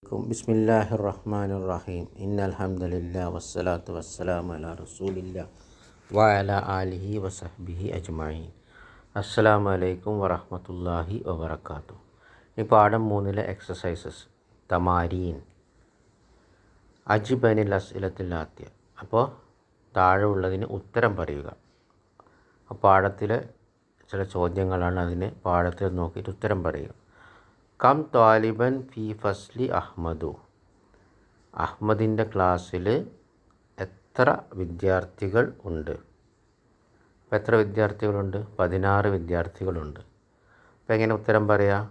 ബിസ്മില്ലാഹിർ റഹ്മാനിർ റഹീം ഇന്നൽ ഹംദലില്ലാ വസ്സലാത്തു വസ്സലാമു അലാ റസൂലില്ലാ വഅലാ ആലിഹി വസഹ്ബിഹി അജ്മഈൻ. അസ്സലാമു അലൈക്കും വറഹ്മത്തുള്ളാഹി വബറകാതുഹു. ഈ പാഠം 3 എക്സസൈസസ് തമാരീൻ അജിബനിൽ അസ്ഇലത്തുൽ ആത്തിയ. അപ്പോൾ താഴെ ഉള്ളതിന് ഉത്തരം പറയുക. പാഠത്തിലെ ചില ചോദ്യങ്ങളാണ്, അതിന് പാഠത്തിൽ നോക്കിയിട്ട് ഉത്തരം പറയുക. കം ത്വാലിബൻ ഫി ഫസ്ലി അഹ്മദു. അഹ്മദിൻ്റെ ക്ലാസ്സിൽ എത്ര വിദ്യാർത്ഥികൾ ഉണ്ട്? അപ്പോൾ എത്ര വിദ്യാർത്ഥികളുണ്ട്? 16 വിദ്യാർത്ഥികളുണ്ട്. അപ്പോൾ എങ്ങനെ ഉത്തരം പറയാം?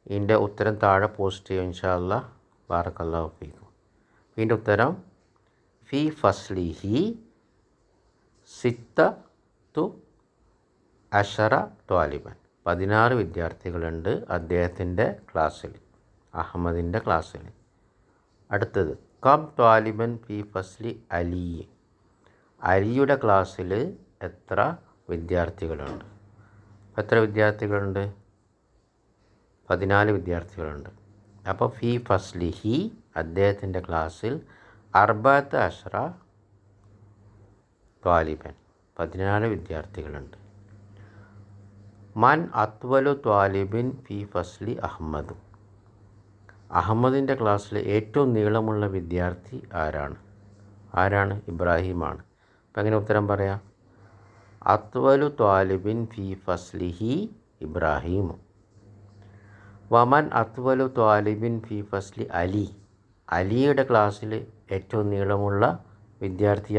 ഇതിൻ്റെ ഉത്തരം താഴെ പോസ്റ്റ് ചെയ്യും ഇൻഷാ അല്ലാഹ്. ബാറക്കല്ലാഹു ഫീക്കും. ഇതിൻ്റെ ഉത്തരം ഫി ഫസ്ലിഹി സിത്തത്തു അശറ ത്വാലിബൻ. 16 വിദ്യാർത്ഥികളുണ്ട് അദ്ദേഹത്തിൻ്റെ ക്ലാസ്സിൽ, അഹമ്മദിൻ്റെ ക്ലാസ്സിൽ. അടുത്തത് കം ത്വാലിബൻ ഫി ഫസ്ലി അലി. അലിയുടെ ക്ലാസ്സിൽ എത്ര വിദ്യാർത്ഥികളുണ്ട്? എത്ര വിദ്യാർത്ഥികളുണ്ട്? 14 വിദ്യാർത്ഥികളുണ്ട്. അപ്പോൾ ഫി ഫസ്ലിഹി അദ്ദേഹത്തിൻ്റെ ക്ലാസ്സിൽ അർബഅത്ത് അശ്റ ത്വാലിബൻ 14 വിദ്യാർത്ഥികളുണ്ട്. മൻ അത്വലു ത്വാലിബിൻ ഫി ഫസ്ലി അഹ്മദ്. അഹമ്മദിൻ്റെ ക്ലാസ്സിൽ ഏറ്റവും നീളമുള്ള വിദ്യാർത്ഥി ആരാണ്? ഇബ്രാഹിമാണ്. അപ്പം എങ്ങനെ ഉത്തരം പറയാം? അത്വലു ത്വാലിബിൻ ഫി ഫസ്ലിഹി ഇബ്രാഹിം. വമൻ അത്വലു ത്വാലിബിൻ ഫി ഫസ്ലി അലി. അലിയുടെ ക്ലാസ്സിൽ ഏറ്റവും നീളമുള്ള വിദ്യാർത്ഥി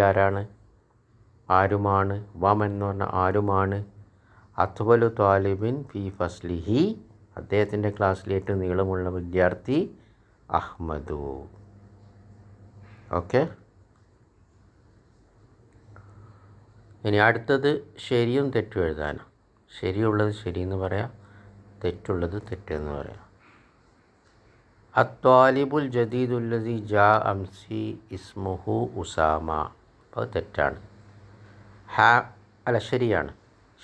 ആരുമാണ്? വമൻ എന്ന് പറഞ്ഞാൽ ആരുമാണ്? അത്വലു ത്വാലിബിൻ ഫി ഫസ്ലിഹി അദ്ദേഹത്തിൻ്റെ ക്ലാസ്സിൽ ഏറ്റവും നീളമുള്ള വിദ്യാർത്ഥി അഹ്മദു. ഓക്കെ. ഇനി അടുത്തത് ശരിയും തെറ്റും എഴുതാനാണ്. ശരിയുള്ളത് ശരിയെന്ന് പറയാം, തെറ്റുള്ളത് തെറ്റെന്ന് പറയാം. അത്വാലിബുൽ ജദീദുല്ലദി ജാ അംസി ഇസ്മുഹു ഉസാമ. അപ്പോൾ തെറ്റാണ്.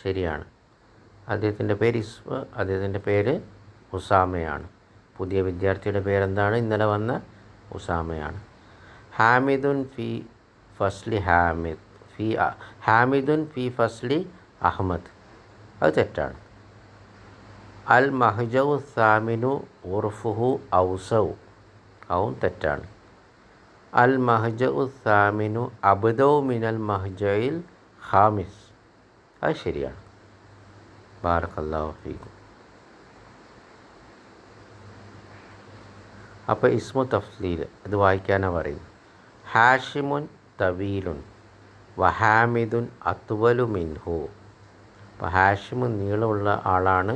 ശരിയാണ്. അദ്ദേഹത്തിൻ്റെ പേര് അദ്ദേഹത്തിൻ്റെ പേര് ഉസാമയാണ്. പുതിയ വിദ്യാർത്ഥിയുടെ പേരെന്താണ്? ഇന്നലെ വന്ന ഉസാമയാണ്. ഹാമിദുൻ ഫി ഫസ്ലി ഹാമിദുൻ ഫി ഫസ്ലി അഹ്മദ്. അത് തെറ്റാണ്. അൽ മഹ്ജഉ സാമിനു ഉർഫുഹു ഔസൗ. അതും തെറ്റാണ്. അൽ മഹ്ജഉ സാമിനു അബ്ദൗ മിനൽ മഹ്ജഇൽ ഖാമിസ്. അത് ശരിയാണ്. ബാറക്കല്ലാഹു ഫീക്കും. അപ്പോൾ ഇസ്മു തഫ്ലീൽ ഇത് വായിക്കാനാണ് പറയുന്നത്. ഹാഷിമുൻ തവീലുൻ വഹാമിദുൻ അത്വലു മിൻഹു. അപ്പോൾ ഹാഷിമു നീളമുള്ള ആളാണ്,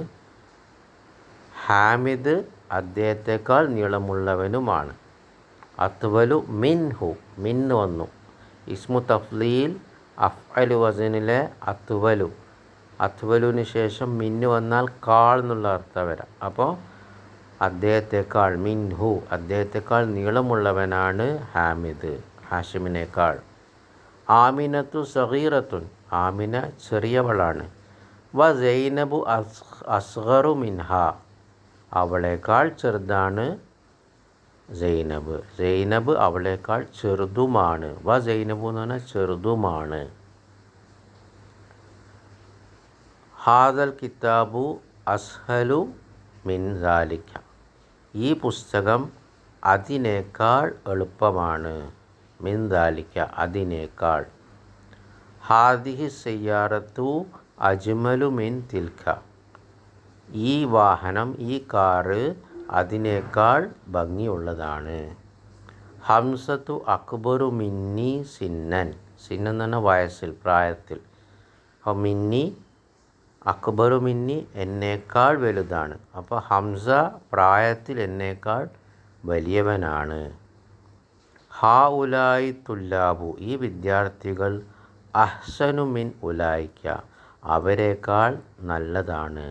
ഹാമിദ് അദ്ദേഹത്തെക്കാൾ നീളമുള്ളവനുമാണ്. അത്വലു മിൻഹു, മിന്ന് വന്നു. ഇസ്മു തഫ്ലീൽ അഫ്അലു വസനിലെ അത്വലുവിന് ശേഷം മിന്ന് വന്നാൽ കാൾ എന്നുള്ള അർത്ഥം വരാം. അപ്പോൾ അദ്ദേഹത്തെക്കാൾ, മിൻഹു അദ്ദേഹത്തെക്കാൾ നീളമുള്ളവനാണ് ഹാമിദ് ഹാഷിമിനേക്കാൾ. ആമിനത്തു സഗീറത്തുൻ ആമിന ചെറിയവളാണ്. വ സൈനബു അസ്ഗറു മിൻഹ അവളേക്കാൾ ചെറുതാണ് സൈനബ് അവളേക്കാൾ ചെറുതുമാണ്. വ സൈനബു എന്ന് പറഞ്ഞാൽ ചെറുതുമാണ്. ഹാദൽ കിതാബു അസ്ഹലു മിൻ ദാലിക. ഈ പുസ്തകം അതിനേക്കാൾ എളുപ്പമാണ്. മിൻ ദാലിക അതിനേക്കാൾ. ഹാദിഹി സയ്യാറത്തു അജ്മലു മിൻ തിൽക. ഈ വാഹനം, ഈ കാറ് അതിനേക്കാൾ ഭംഗിയുള്ളതാണ്. ഹംസത്തു അക്ബറു മിന്നി സിന്നൻ. സിന്നൻ എന്ന് പറഞ്ഞാൽ വയസ്സിൽ, പ്രായത്തിൽ. അപ്പോൾ മിന്നി അക്ബറു മിന്നി എന്നേക്കാൾ വലുതാണ്. അപ്പോൾ ഹംസ പ്രായത്തിൽ എന്നേക്കാൾ വലിയവനാണ്. ഹാ ഉലായി തുല്ലാബു ഈ വിദ്യാർത്ഥികൾ അഹ്സനു മിൻ ഉലായിക്ക അവരെക്കാൾ നല്ലതാണ്.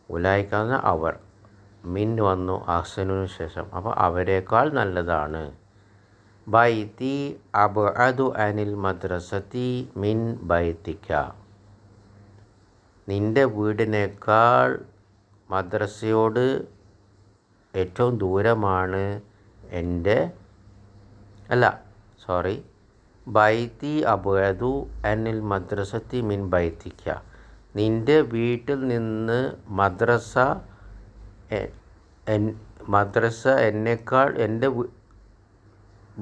ഉലായിക്ക എന്ന അവർ, മിൻ വന്നു അഹ്സനുവിന് ശേഷം, അപ്പോൾ അവരെക്കാൾ നല്ലതാണ്. ബൈത്തി അബ്അദു അനിൽ മദ്രസതി മിൻ ബൈത്തിക. നിൻ്റെ വീടിനേക്കാൾ മദ്രസയോട് ഏറ്റവും ദൂരമാണ് എൻ്റെ ബൈത്തി അബുഅദു അനിൽ മദ്രസത്തി മിൻ ബൈത്തിക്ക. നിൻ്റെ വീട്ടിൽ നിന്ന് മദ്രസ എൻ്റെ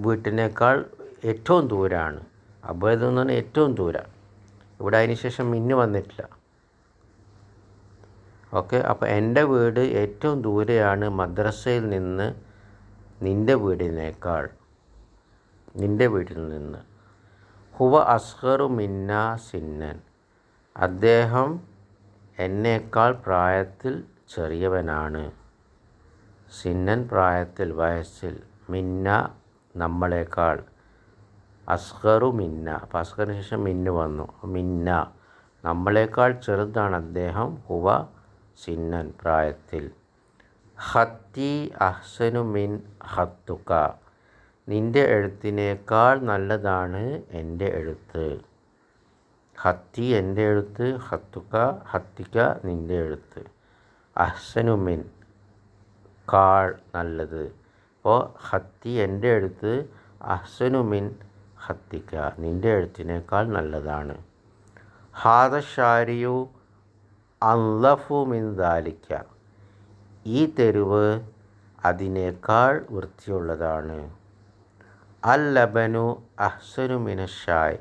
വീട്ടിനേക്കാൾ ഏറ്റവും ദൂരമാണ്. അബുഅദ് എന്ന് പറഞ്ഞാൽ ഏറ്റവും ദൂരം. ഇവിടെ അതിന് ശേഷം മിന്ന് വന്നിട്ടില്ല. ഓക്കെ, അപ്പോൾ എൻ്റെ വീട് ഏറ്റവും ദൂരെയാണ് മദ്രസയിൽ നിന്ന് നിൻ്റെ വീട്ടിൽ നിന്ന്. ഹുവ അസ്ഗറു മിന്ന സിന്നൻ. അദ്ദേഹം എന്നേക്കാൾ പ്രായത്തിൽ ചെറിയവനാണ്. സിന്നൻ പ്രായത്തിൽ, വയസ്സിൽ, മിന്ന നമ്മളെക്കാൾ, അസ്ഗറു മിന്ന. അപ്പോൾ അസ്ഗറിന് ശേഷം മിന്ന് വന്നു. മിന്ന നമ്മളെക്കാൾ ചെറുതാണ് അദ്ദേഹം. ഹുവ സിന്നൻ പ്രായത്തിൽ. ഖത്തി അഹ്സനു മിൻ ഖത്തുക. നിൻ്റെ എഴുത്തിനേക്കാൾ നല്ലതാണ് എൻ്റെ എഴുത്ത്. ഖത്തി എൻ്റെ എഴുത്ത്, ഖത്തിക നിൻ്റെ എഴുത്ത്. അഹ്സനു മിൻ കാൾ നല്ലത്. അപ്പോൾ ഖത്തി എൻ്റെ എഴുത്ത്, അഹ്സനു മിൻ ഖത്തിക നിൻ്റെ എഴുത്തിനേക്കാൾ നല്ലതാണ്. ഹാദ ഷാരിയു അൻലഫു മിൻ ദാലിക്ക. ഈ തെരുവ് അതിനേക്കാൾ വൃത്തിയുള്ളതാണ്. അൽ ലബനു അഹ്സനു മിനഷായ്.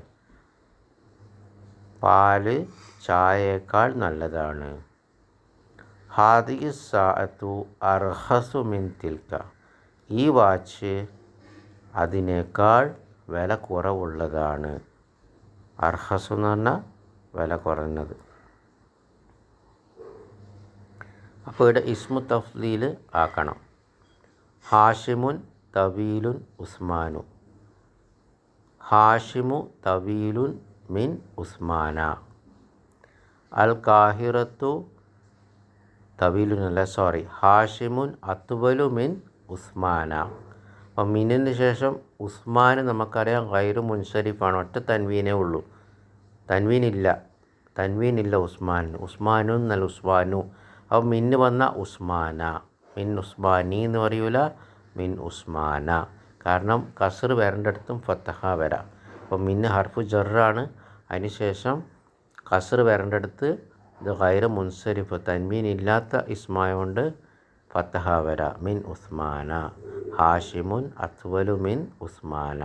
പാല് ചായയേക്കാൾ നല്ലതാണ്. ഹാദിഹി സാഅത്തു അർഹസു മിൻ തിൽക. ഈ വാച്ച് അതിനേക്കാൾ വില കുറവുള്ളതാണ്. അർഹസു എന്ന് പറഞ്ഞാൽ വില കുറഞ്ഞത്. അപ്പോൾ ഇവിടെ ഇസ്മു തഫ്ലീൽ ആക്കണം. ഹാഷിമുൻ തവീലുൻ ഉസ്മാനു. ഹാഷിമു തവീലുൻ മിൻ ഉസ്മാന. അൽ കാഹിറത്തു ഹാഷിമുൻ അത്വലു മിൻ ഉസ്മാന. അപ്പം മിന്നിന് ശേഷം ഉസ്മാൻ നമുക്കറിയാം ഗൈറു മുൻസരിഫാണ്. ഒറ്റ തൻവീനേ ഉള്ളൂ, തൻവീനില്ല ഉസ്മാനു എന്നല്ല ഉസ്മാനു. അപ്പോൾ മിന്ന് വന്ന ഉസ്മാന. മിൻ ഉസ്മാനി എന്ന് പറയൂല, മിൻ ഉസ്മാന. കാരണം കസർ വരേണ്ടടുത്തും ഫത്തഹ വരാം. അപ്പോൾ മിന്ന് ഹർഫു ജറാണ്. അതിന് ശേഷം കസർ വരേണ്ടടുത്ത് ഇത് ഗൈറു മുൻസരിഫ് തൻവീൻ ഇല്ലാത്ത ഇസ്മായോണ്ട് ഫത്തഹ വരാം. മിൻ ഉസ്മാന. ഹാഷിമുൻ അത്വലു മിൻ ഉസ്മാന.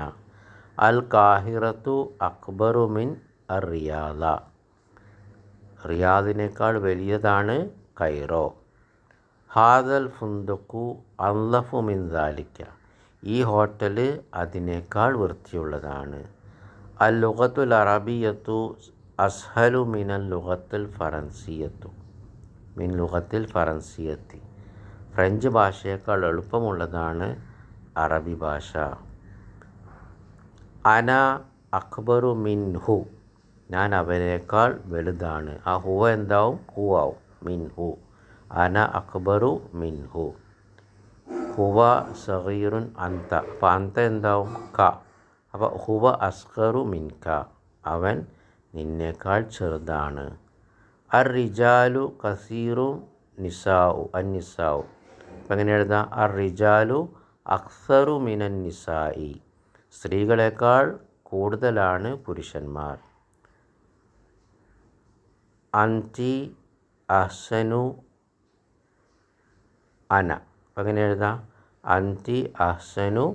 അൽ കാഹിറത്തു അക്ബറു മിൻ അർ റിയാദ. റിയാദിനേക്കാൾ വലിയതാണ് കൈറോ. ഹാദൽ ഫുന്ദുഖു അൻലഫു മിൻ ദാലിക്ക. ഈ ഹോട്ടൽ അതിനേക്കാൾ വൃത്തിയുള്ളതാണ്. അൽ ലുഗത്തുൽ അറബിയത്തു അസ്ഹലു മിനൽ ലുഗത്തുൽ ഫറൻസിയത്തി. ഫ്രഞ്ച് ഭാഷയേക്കാൾ എളുപ്പമുള്ളതാണ് അറബി ഭാഷ. അന അക്ബറു മിൻഹു. ഞാൻ അവനേക്കാൾ വലുതാണ്. ആ ഹുവ എന്താവും? ഹുവാവും. മിൻഹു. അന അക്ബറു മിൻഹു. ഹുവ സഗീറുൻ അന്ത. അപ്പോൾ അന്ത എന്താവും? ക. അപ്പോൾ ഹുവ അസ്ഗറു മിൻക. അവൻ നിന്നേക്കാൾ ചെറുതാണ്. അർ റിജാലു കസീറും അന്നിസാഉ. അപ്പം എങ്ങനെ എഴുതാം? അർ റിജാലു അക്സറു മിനൻ നിസായി. സ്ത്രീകളെക്കാൾ കൂടുതലാണ് പുരുഷന്മാർ. അൻതി അഹ്സനു അന. അപ്പം എങ്ങനെ എഴുതാം? അൻതി അഹ്സനു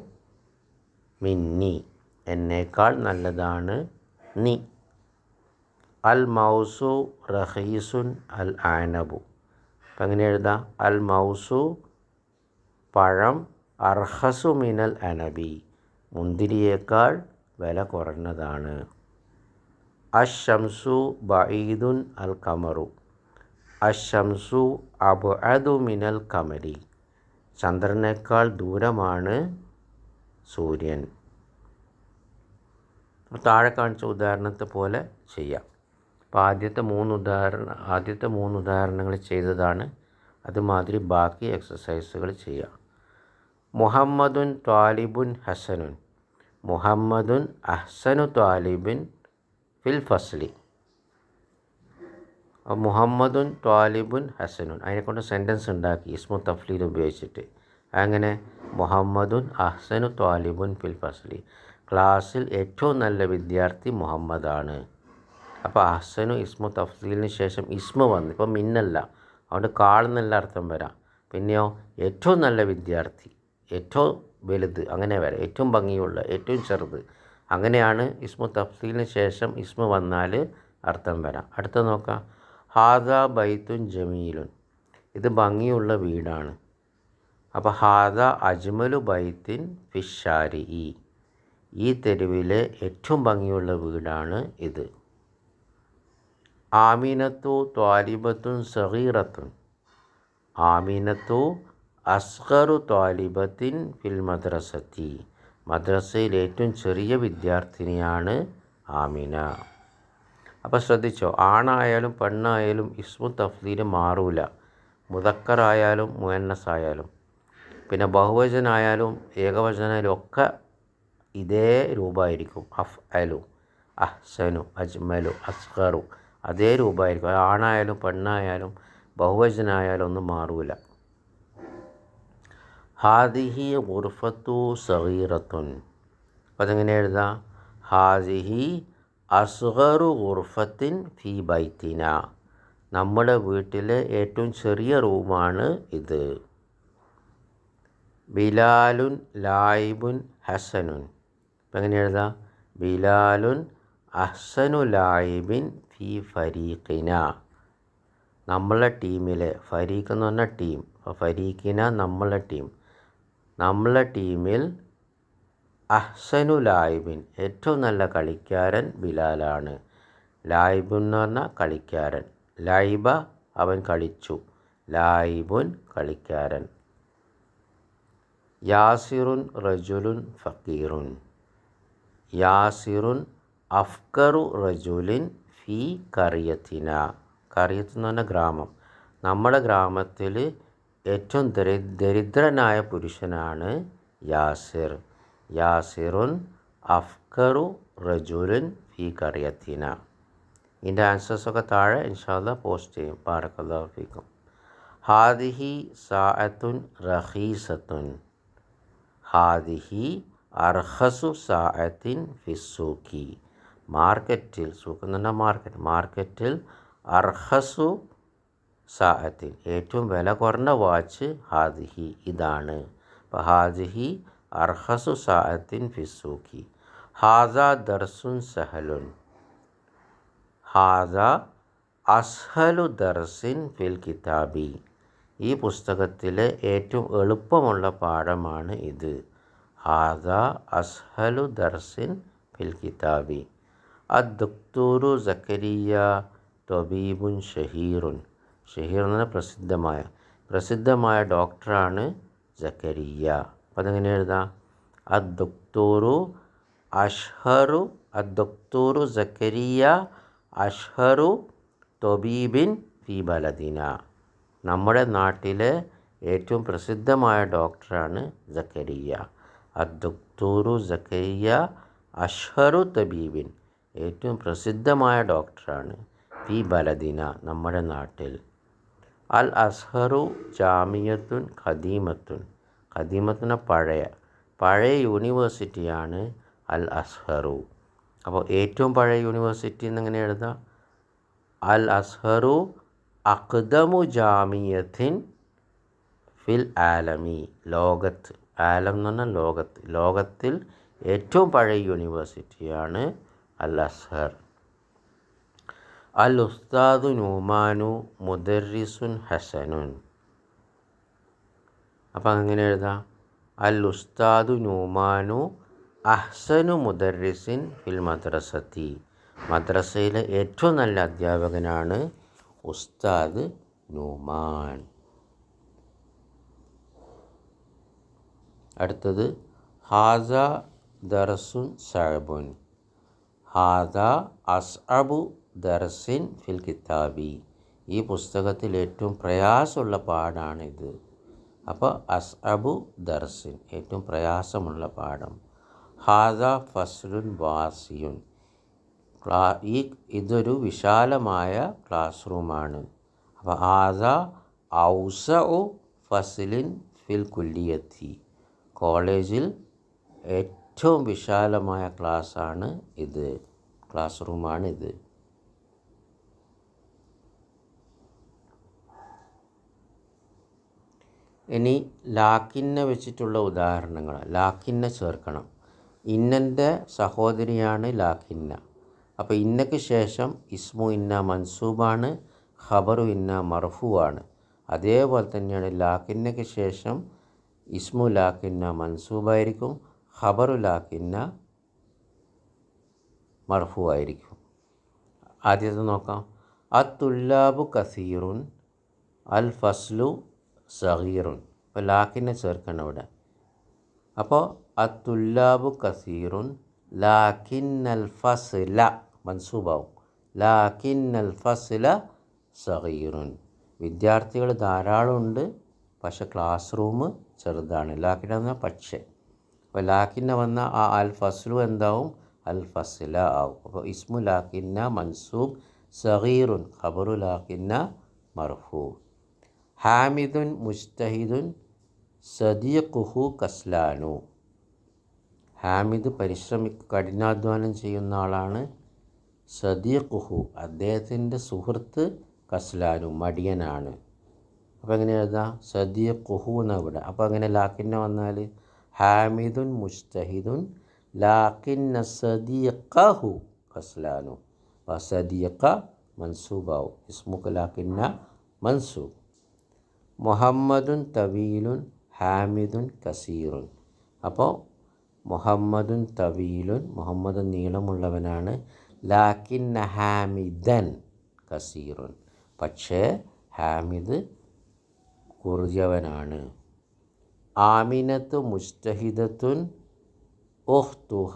മിന്നി. എന്നേക്കാൾ നല്ലതാണ് നീ. അൽ മൗസു റഹീസുൻ അൽ ആനബു. അപ്പം എങ്ങനെ എഴുതാം? അൽ മൗസു പഴം, അർഹസു മിനൽ അനബി മുന്തിരിയേക്കാൾ വില കുറഞ്ഞതാണ്. അശംസു ബഈദുൻ അൽ കമറു. അശംസു അബ്അദു മിനൽ കമരി. ചന്ദ്രനേക്കാൾ ദൂരമാണ് സൂര്യൻ. താഴെ കാണിച്ച ഉദാഹരണത്തെ പോലെ ചെയ്യാം. അപ്പോൾ ആദ്യത്തെ മൂന്ന് ഉദാഹരണങ്ങൾ ചെയ്തതാണ്. അതുമാതിരി ബാക്കി എക്സസൈസുകൾ ചെയ്യാം. മുഹമ്മദുൻ ത്വാലിബുൻ ഹസനുൻ. മുഹമ്മദുൻ അഹ്സനു ത്വാലിബിൻ ഫിൽ ഫസ്ലി. മുഹമ്മദുൻ ത്വാലിബുൻ ഹസനുൻ അതിനെക്കൊണ്ട് സെൻറ്റൻസ് ഉണ്ടാക്കി ഇസ്മു തഫ്ലീൽ ഉപയോഗിച്ചിട്ട്. അങ്ങനെ മുഹമ്മദുൻ അഹ്സനു ത്വാലിബുൻ ഫിൽ ഫസ്ലി, ക്ലാസ്സിൽ ഏറ്റവും നല്ല വിദ്യാർത്ഥി മുഹമ്മദാണ്. അപ്പോൾ അഹ്സനു ഇസ്മു തഫ്സീലിന് ശേഷം ഇസ്മു വന്നു, ഇപ്പോൾ മിന്നല്ല, അതുകൊണ്ട് കാളെന്നല്ല അർത്ഥം വരാം. പിന്നെയോ ഏറ്റവും നല്ല വിദ്യാർത്ഥി, ഏറ്റവും വലുത്, അങ്ങനെ വരാം, ഏറ്റവും ഭംഗിയുള്ള, ഏറ്റവും ചെറുത്, അങ്ങനെയാണ് ഇസ്മു തഫ്സീലിന് ശേഷം ഇസ്മു വന്നാൽ അർത്ഥം വരാം. അടുത്ത നോക്കാം. ഹാദ ബൈത്തുൻ ജമീലുൻ, ഇത് ഭംഗിയുള്ള വീടാണ്. അപ്പോൾ ഹാദ അജ്മലു ബൈത്തിൻ ഫിഷാരി, ഈ തെരുവിലെ ഏറ്റവും ഭംഗിയുള്ള വീടാണ് ഇത്. ആമിനത്തു ത്വാലിബത്തുൻ സഗീറത്തുൻ, ആമിനത്തു അസ്ഗറു ത്വാലിബത്തിൻ ഫിൽ മദ്രസത്തി, മദ്രസയിൽ ഏറ്റവും ചെറിയ വിദ്യാർത്ഥിനിയാണ് ആമിന. അപ്പോൾ ശ്രദ്ധിച്ചോ, ആണായാലും പെണ്ണായാലും ഇസ്മു തഫ്ദീൽ മാറൂല, മുദക്കറായാലും മുഅന്നസ് ആയാലും, പിന്നെ ബഹുവചനായാലും ഏകവചനായാലും ഒക്കെ ഇതേ രൂപമായിരിക്കും. അഫ്അലു, അഹ്സനു, അജ്മലു, അസ്ഗറു, അതേ രൂപമായിരിക്കും. ആണായാലും പെണ്ണായാലും ബഹുവചനായാലും ഒന്നും മാറൂല. ഹാദിഹി ഗുർഫത്തു സഗീറത്തുൻ, അപ്പോൾ അതെങ്ങനെ എഴുതാം? ഹാദിഹി അസ്ഗറു ഗുർഫത്തിൻ ഫി ബൈത്തിന, നമ്മുടെ വീട്ടിലെ ഏറ്റവും ചെറിയ റൂമാണ് ഇത്. ബിലാലുൻ ലായിബുൻ ഹസനുൻ, അപ്പം എങ്ങനെ എഴുതാം? ബിലാലുൻ അഹ്സനു ലായിബിൻ ഫി ഫരീഖിന, നമ്മളെ ടീമിലെ, ഫരീഖ് എന്ന് പറഞ്ഞാൽ ടീം, അപ്പോൾ ഫരീഖിന നമ്മളെ ടീം, നമ്മളെ ടീമിൽ അഹ്സനു ലായിബിൻ ഏറ്റവും നല്ല കളിക്കാരൻ ബിലാലാണ്. ലായിബുൻ എന്ന് പറഞ്ഞാൽ കളിക്കാരൻ, ലൈബ അവൻ കളിച്ചു, ലായിബുൻ കളിക്കാരൻ. യാസിറുൻ റജുലുൻ ഫക്കീറുൻ, യാസിറുൻ അഫ്കറു റജുലിൻ ഫി കറിയത്തിന, കറിയത്ത് എന്ന് പറഞ്ഞാൽ ഗ്രാമം, നമ്മുടെ ഗ്രാമത്തിൽ ഏറ്റവും ദരിദ്രനായ പുരുഷനാണ് യാസിർ. യാസിറുൻ അഫ്കറു റജുലിൻ ഫി കറിയത്തിന. ഇതിൻ്റെ ആൻസേഴ്സൊക്കെ താഴെ ഇൻഷാ അല്ലാഹ് പോസ്റ്റ് ചെയ്യും. ബാറക്കല്ലാഹു ഫീക്കും. ഹാദിഹി സാഅത്തുൻ റഖീസത്തുൻ, ഹാദിഹി അർഹസു സാഅത്തിൻ ഫിസ്സൂക്കി, മാർക്കറ്റിൽ, സൂക്ക് എന്ന് പറഞ്ഞാൽ മാർക്കറ്റ്, മാർക്കറ്റിൽ അർഹസു സാഅത്തിൻ ഏറ്റവും വില കുറഞ്ഞ വാച്ച് ഹാദിഹി ഇതാണ്. അപ്പോൾ ഹാദിഹി അർഹസു സാഅത്തിൻ ഫിസ്സൂക്കി. ഹാദ ദർസുൻ സഹലുൻ, ഹാദ അസ്ഹലു ദർസിൻ ഫിൽ കിതാബി, ഈ പുസ്തകത്തിലെ ഏറ്റവും എളുപ്പമുള്ള പാഠമാണ് ഇത്. ഹാദ അസ്ഹലു ദർസിൻ ഫിൽ കിതാബി. അദ്ദുക്തൂറു സക്കരിയ ത്വബീബുൻ ഷഹീറുൻ, ഷഹീർ എന്ന് പറഞ്ഞാൽ പ്രസിദ്ധമായ ഡോക്ടറാണ് സക്കരിയ. അപ്പോൾ അതെങ്ങനെ എഴുതാം? അദ്ദുക്തൂറു അഷ്ഹറു, അദ്ദുക്തൂറു സക്കരിയ അഷ്ഹറു ത്വബീബിൻ ഫി ബലദിന, നമ്മുടെ നാട്ടിലെ ഏറ്റവും പ്രസിദ്ധമായ ഡോക്ടറാണ് സക്കരിയ. അദ്ദുക്തൂറു സക്കരിയ അഷ്ഹറു തബീബിൻ, ഏറ്റവും പ്രസിദ്ധമായ ഡോക്ടറാണ് ഫി ബലദിന, നമ്മുടെ നാട്ടിൽ. അൽ അസ്ഹറു ജാമിയത്തുൻ ഖദീമത്തുൻ, ഖദീമത്തുന പഴയ യൂണിവേഴ്സിറ്റിയാണ് അൽ അസ്ഹറു. അപ്പോൾ ഏറ്റവും പഴയ യൂണിവേഴ്സിറ്റി എന്നിങ്ങനെ എഴുതാം? അൽ അസ്ഹറു അഖ്ദമു ജാമിയത്തിൻ ഫിൽ ആലമി, ലോകത്ത്, ആലം എന്ന് പറഞ്ഞാൽ ലോകത്ത്, ലോകത്തിൽ ഏറ്റവും പഴയ യൂണിവേഴ്സിറ്റിയാണ് അൽ അസ്ഹർ. അൽ ഉസ്താദു നൂമാനു മുദർരിസുൻ ഹസനുൻ, അപ്പം അങ്ങനെ എഴുതാം? അൽ ഉസ്താദു നൂമാനു അഹ്സനു മുദർരിസിൻ ഫിൽ മദ്രസത്തി, മദ്രസയിലെ ഏറ്റവും നല്ല അധ്യാപകനാണ് ഉസ്താദ് നൂമാൻ. അടുത്തത് ഹാദ ദർസുൻ സഅബുൻ, ഹാദ അസ്അബു ദർസിൻ ഫിൽ കിതാബി, ഈ പുസ്തകത്തിൽ ഏറ്റവും പ്രയാസമുള്ള പാഠാണിത്. അപ്പോൾ അസ്അബു ദർസിൻ ഏറ്റവും പ്രയാസമുള്ള പാഠം. ഹാദ ഫസ്ലുൻ വാസിയുൻ, ഇതൊരു വിശാലമായ ക്ലാസ് റൂമാണ്. അപ്പോൾ ഹാദ ഔസഉ ഫസ്ലിൻ ഫിൽ കുല്ലിയത്തി, കോളേജിൽ ഏറ്റവും വിശാലമായ ക്ലാസ്സാണ് ഇത്, ക്ലാസ് റൂമാണിത്. ഇനി ലാക്കിന്നെ വെച്ചിട്ടുള്ള ഉദാഹരണങ്ങൾ. ലാക്കിന്നെ ചേർക്കണം. ഇന്നൻ്റെ സഹോദരിയാണ് ലാക്കിന്ന. അപ്പോൾ ഇന്നയ്ക്ക് ശേഷം ഇസ്മു ഇന്ന മൻസൂബാണ്, ഖബറു ഇന്ന മർഫുവാണ്. അതേപോലെ തന്നെയാണ് ലാക്കിന്നയ്ക്ക് ശേഷം ഇസ്മു ലാക്കിന്ന മൻസൂബായിരിക്കും, ഖബറു ലാക്കിന്ന മർഫുവായിരിക്കും. ആദ്യത്തെ നോക്കാം. അത്തുല്ലാബു കസീറുൻ അൽ ഫസ്ലു സഗീറുൻ. അപ്പോൾ ലാക്കിനെ ചേർക്കണം ഇവിടെ. അപ്പോൾ അത്തുല്ലാബു കസീറുൻ ലാക്കിന്നൽ ഫസ്ല മൻസൂബാവും, ലാക്കിന്നൽ ഫസ്ല സഗീറുൻ. വിദ്യാർത്ഥികൾ ധാരാളമുണ്ട്, പക്ഷെ ക്ലാസ് റൂം ചെറുതാണ്. ലാക്കിന പറഞ്ഞാൽ പക്ഷേ. അപ്പോൾ ലാക്കിന്ന വന്ന ആ അൽ ഫസ്ലു എന്താവും? അൽ ഫസ്ല ആവും. അപ്പോൾ ഇസ്മു ലാക്കിന്ന മൻസൂബ്, സഗീറുൻ ഖബറു ലാക്കിന്ന മർഫൂ. ഹാമിദുൻ മുജ്തഹിദുൻ സദീഖുഹു കസ്ലാനു. ഹാമിദ് കഠിനാധ്വാനം ചെയ്യുന്ന ആളാണ്. സദീഖുഹു അദ്ദേഹത്തിൻ്റെ സുഹൃത്ത് കസ്ലാനു മടിയനാണ്. അപ്പോൾ എങ്ങനെ എഴുതാം? സദീഖുഹു എന്നാണ് ഇവിടെ. അപ്പോൾ അങ്ങനെ ലാക്കിന്ന വന്നാൽ ഹാമിദുൻ മുജ്തഹിദുൻ ലാക്കിന്ന സദീഖഹു കസ്ലാനു. അപ്പോൾ സദീഖ മൻസൂബാവും, ഇസ്മുക ലാക്കിന്ന മൻസൂബ്. മുഹമ്മദുൻ തവീലുൻ ഹാമിദുൻ കസീറുൻ. അപ്പോൾ മുഹമ്മദുൻ തവീലുൻ മുഹമ്മദ് നീളമുള്ളവനാണ്, ലാക്കിന്ന ഹാമിദൻ കസീറുൻ പക്ഷേ ഹാമിദ് കുറിയവനാണ്. ആമിനത്തു മുജ്തഹിദത്തുൻ ഉഖ്തുഹ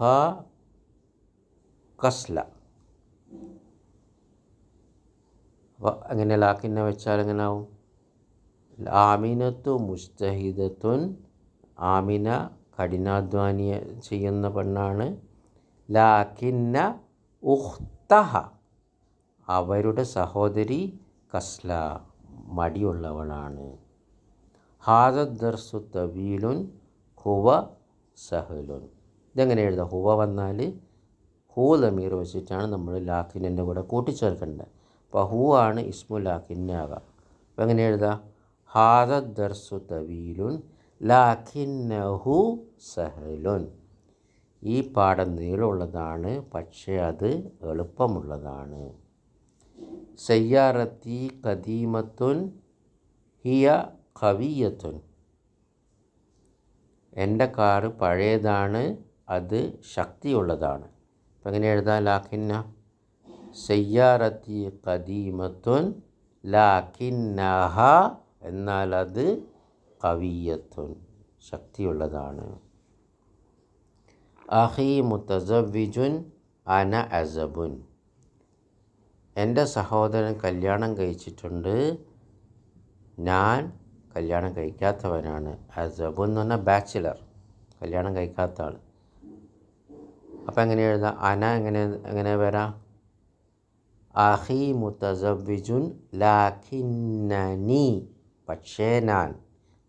കസ്ല. അപ്പോൾ അങ്ങനെ ലാക്കിന്ന വെച്ചാൽ എങ്ങനെ ആവും? ആമിനത്തു മുജ്തഹിദത്തുൻ, ആമിന കഠിനാധ്വാനി ചെയ്യുന്ന പെണ്ണാണ്. ലാക്കിന്ന ഉഖ്തഹ അവരുടെ സഹോദരി കസ്ല മടിയുള്ളവളാണ്. ഹാദ ദർസു തവീലുൻ ഹുവ സഹലുൻ. ഇതെങ്ങനെ എഴുതാം? ഹുവ വന്നാൽ ഹൂ ലമീർ വെച്ചിട്ടാണ് നമ്മൾ ലാക്കിൻ്റെ കൂടെ കൂട്ടിച്ചേർക്കേണ്ടത്. അപ്പോൾ ഹൂ ആണ് ഇസ്മു ലാക്കിന്നാകാം. അപ്പോൾ എങ്ങനെ എഴുതാം? ഹാദ ദർസു തവീലുൻ ലാക്കിന്നഹു സഹലുൻ. ഈ പാഠം നീളമുള്ളതാണ്, പക്ഷേ അത് എളുപ്പമുള്ളതാണ്. സയ്യാറത്തി ഖദീമത്തുൻ ഹിയ ഖവിയത്തുൻ. എൻ്റെ കാറ് പഴയതാണ്, അത് ശക്തിയുള്ളതാണ്. അപ്പം എങ്ങനെ എഴുതാം? ലാക്കിന്ന സയ്യാറത്തി ഖദീമത്തുൻ ലാക്കിന്നഹ എന്നാൽ അത് ഖവിയത്തുൻ ശക്തിയുള്ളതാണ്. അഖി മുതസവ്വിജുൻ അന അസബുൻ. എൻ്റെ സഹോദരൻ കല്യാണം കഴിച്ചിട്ടുണ്ട്, ഞാൻ കല്യാണം കഴിക്കാത്തവനാണ്. അസബുൻ എന്ന് പറഞ്ഞാൽ ബാച്ചിലർ, കല്യാണം കഴിക്കാത്ത ആൾ. അപ്പം എങ്ങനെ എഴുതാം? അന എങ്ങനെ വരാം? അഖി മുതസവ്വിജുൻ ലാക്കിന്നനി പക്ഷേ ഞാൻ,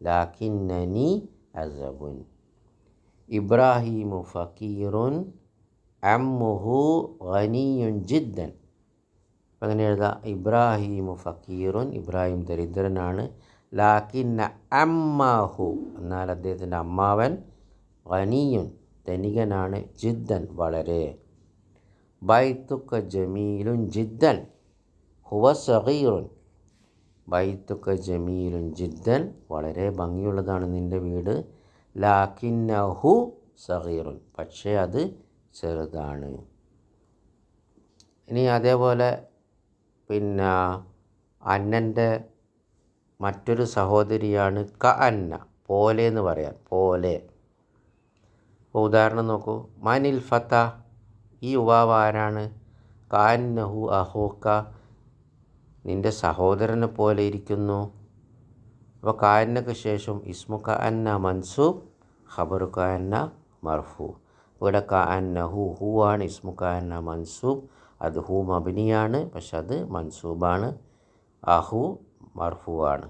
ലാക്കിന്നനി അസബുൻ. ഇബ്രാഹിമു ഫക്കീറുൻ അമ്മുഹു ഗനിയുൻ ജിദ്ദൻ. അപ്പം എങ്ങനെ എഴുതാം? ഇബ്രാഹിമു ഫക്കീറുൻ ഇബ്രാഹിം ദരിദ്രനാണ്, ലാക്കിന്ന അമ്മഹു എന്നാൽ അദ്ദേഹത്തിൻ്റെ അമ്മാവൻ ഗനിയുൻ ധനികനാണ്, ജിദ്ദൻ വളരെ. ബൈത്തുക ജമീലുൻ ജിദ്ദൻ ഹുവ സഗീറുൻ. ബൈത്തുക ജമീലുൻ ജിദ്ദൻ വളരെ ഭംഗിയുള്ളതാണ് നിൻ്റെ വീട്, ലാക്കിന്നഹു സഗീറുൻ പക്ഷേ അത് ചെറുതാണ്. ഇനി അതേപോലെ അന്നൻ്റെ മറ്റൊരു സഹോദരിയാണ് അന്ന, പോലെ എന്ന് പറയാം, പോലെ. അപ്പോൾ ഉദാഹരണം നോക്കൂ. മനിൽ ഫത്ത ഈ യുവാവ് ആരാണ്? കാന്നഹു അഹൂക്ക നിൻ്റെ സഹോദരനെ പോലെ ഇരിക്കുന്നു. അപ്പോൾ കാന്നക്ക് ശേഷം ഇസ്മു അന്ന മൻസൂബ്, ഖബറു അന്ന മർഫു. ഇവിടെ അന്നഹു ഹൂ ആണ് ഇസ്മു അന്ന മൻസൂബ്, അത് ഹൂ മബനിയാണ്, പക്ഷെ അത് മൻസൂബാണ്. അഹു മർഫു ആണ്,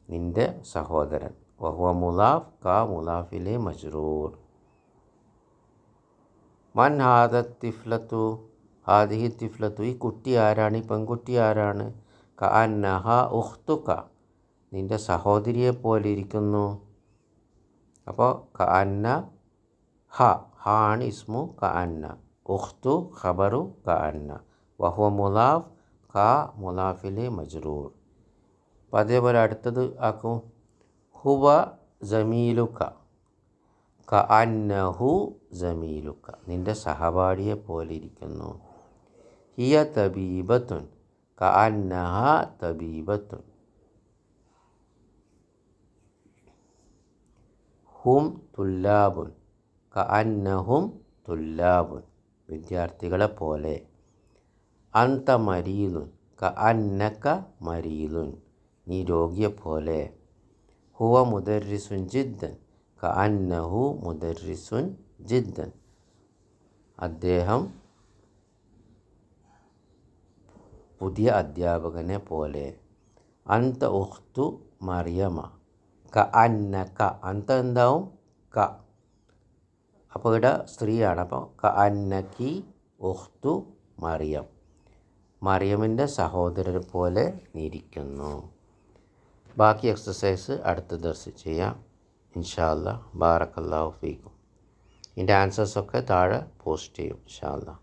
നിൻ്റെ സഹോദരൻ. വഹുവ മുലാഫ് ക മുലാഫിലെ മജ്റൂർ. മൻ ഹാദ തിഫ്ലത്തു ഹാദിഹി തിഫ്ലത്തു, ഈ കുട്ടി ആരാണ്, ഈ പെൺകുട്ടി ആരാണ്. ക അന്നഹ ഉഖ്തുക, നിൻ്റെ സഹോദരിയെ പോലെ ഇരിക്കുന്നു. അപ്പോൾ ക അന്ന ഹ ആണ് ഇസ്മു ക അന്ന, ഉഖ്തു ഖബറു ക അന്ന, വഹുവ മുലാഫ് ക മുലാഫിലെ മജ്റൂർ. അപ്പോൾ അതേപോലെ അടുത്തത് ആക്കും. ഹുവ ജമീലുക ക അന്നഹു ജമീലുക, നിൻ്റെ സഹപാഠിയെ പോലെ ഇരിക്കുന്നു. ഹിയ തബീബത്തുൻ ക അന്നഹ തബീബത്തുൻ. ഹും തുല്ലാബുൻ ക അന്നഹും തുല്ലാബുൻ, വിദ്യാർത്ഥികളെ പോലെ. അന്ത മരീലുൻ ക അന്നക മരീലുൻ, നീ രോഗിയെപ്പോലെ. ഹുവ മുദർരിസുൻ ജിദ്ദൻ ക അന്നഹു മുദർരിസുൻ ജിദ്ദൻ, അദ്ദേഹം പുതിയ അധ്യാപകനെ പോലെ. അന്ത ഉഖ്തു മറിയമ ക അന്നക, അന്ത എന്താവും ക, അപ്പോൾ ഇവിടെ സ്ത്രീയാണ്. അപ്പോൾ ക അന്നക്കി ഉഖ്തു മറിയം, മറിയമിൻ്റെ സഹോദരനെ പോലെ ഇരിക്കുന്നു. ബാക്കി എക്സസൈസ് അടുത്ത ദിവസം ചെയ്യാം ഇൻഷാ അല്ലാഹ്. ബാറക്കല്ലാഹു ഫീക്കും. ഇതിൻ്റെ ആൻസേഴ്സൊക്കെ താഴെ പോസ്റ്റ് ചെയ്യും ഇൻഷാ അല്ലാഹ്.